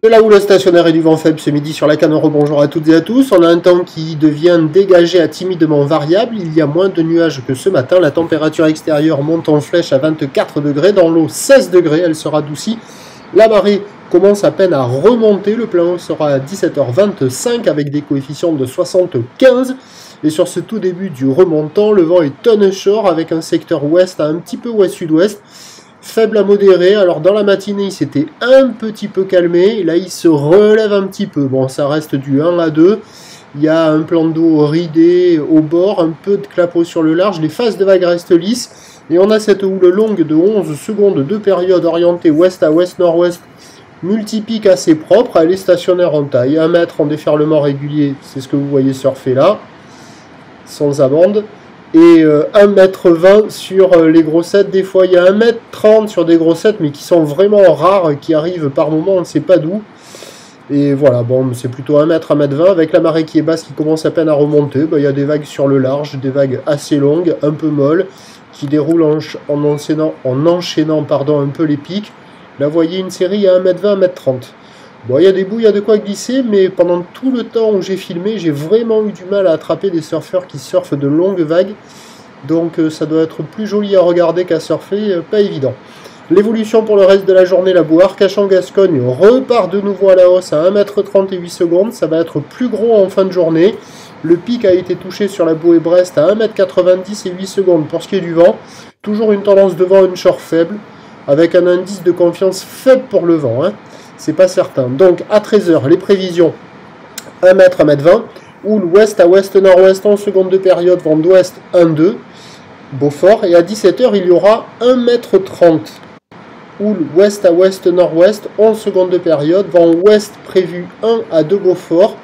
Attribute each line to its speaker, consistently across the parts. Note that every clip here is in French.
Speaker 1: De la houle stationnaire et du vent faible ce midi sur la Canne. Bonjour à toutes et à tous. On a un temps qui devient dégagé à timidement variable. Il y a moins de nuages que ce matin. La température extérieure monte en flèche à 24 degrés. Dans l'eau, 16 degrés. Elle sera adoucie. La marée commence à peine à remonter. Le plein eau sera à 17h25 avec des coefficients de 75. Et sur ce tout début du remontant, le vent est onshore avec un secteur ouest à un petit peu ouest-sud-ouest. Faible à modéré, alors dans la matinée il s'était un petit peu calmé, et là il se relève un petit peu, bon ça reste du 1 à 2, il y a un plan d'eau ridé au bord, un peu de clapot sur le large, les faces de vagues restent lisses, et on a cette houle longue de 11 secondes de période orientée ouest à ouest-nord-ouest, multipique assez propre, elle est stationnaire en taille, 1 mètre en déferlement régulier, c'est ce que vous voyez surfer là, sans amende. Et 1,20 m sur les grossettes. Des fois, il y a 1,30 m sur des grossettes, mais qui sont vraiment rares, qui arrivent par moment, on ne sait pas d'où. Et voilà, bon, c'est plutôt 1 m, 1,20 m, avec la marée qui est basse, qui commence à peine à remonter. Il y a des vagues sur le large, des vagues assez longues, un peu molles, qui déroulent en enchaînant un peu les pics. Là, vous voyez une série à 1,20 m, 1,30 m. Bon, il y a des bouts, il y a de quoi glisser, mais pendant tout le temps où j'ai filmé, j'ai vraiment eu du mal à attraper des surfeurs qui surfent de longues vagues. Donc ça doit être plus joli à regarder qu'à surfer, pas évident. L'évolution pour le reste de la journée, la boue Arcachon-Gascogne repart de nouveau à la hausse à 1,30 m et 8 secondes. Ça va être plus gros en fin de journée. Le pic a été touché sur la bouée Brest à 1,90 m et 8 secondes pour ce qui est du vent. Toujours une tendance de vent onshore faible, avec un indice de confiance faible pour le vent, hein. C'est pas certain. Donc à 13h, les prévisions 1 m, 1,20 m, houle ouest à ouest-nord-ouest en seconde de période, vent d'ouest 1,2, Beaufort, et à 17h, il y aura 1,30 m, houle ouest à ouest-nord-ouest en seconde de période, vent ouest prévu 1 à 2 Beaufort.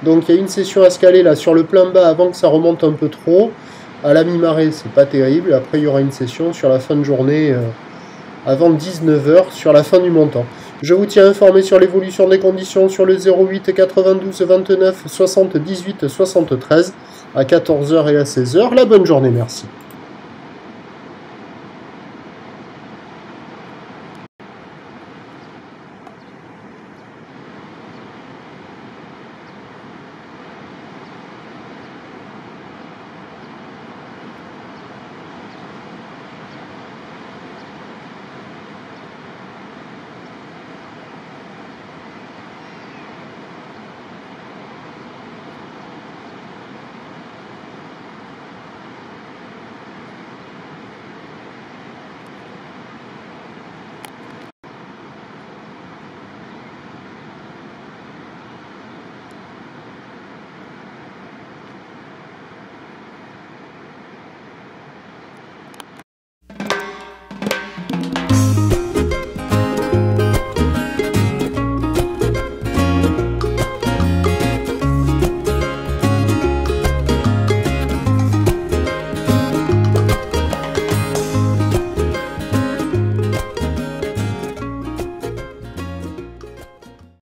Speaker 1: Donc il y a une session à se caler là sur le plein bas avant que ça remonte un peu trop. À la mi-marée, c'est pas terrible. Après, il y aura une session sur la fin de journée avant 19h sur la fin du montant. Je vous tiens informé sur l'évolution des conditions sur le 08 92 29 78 73 à 14h et à 16h. La bonne journée, merci.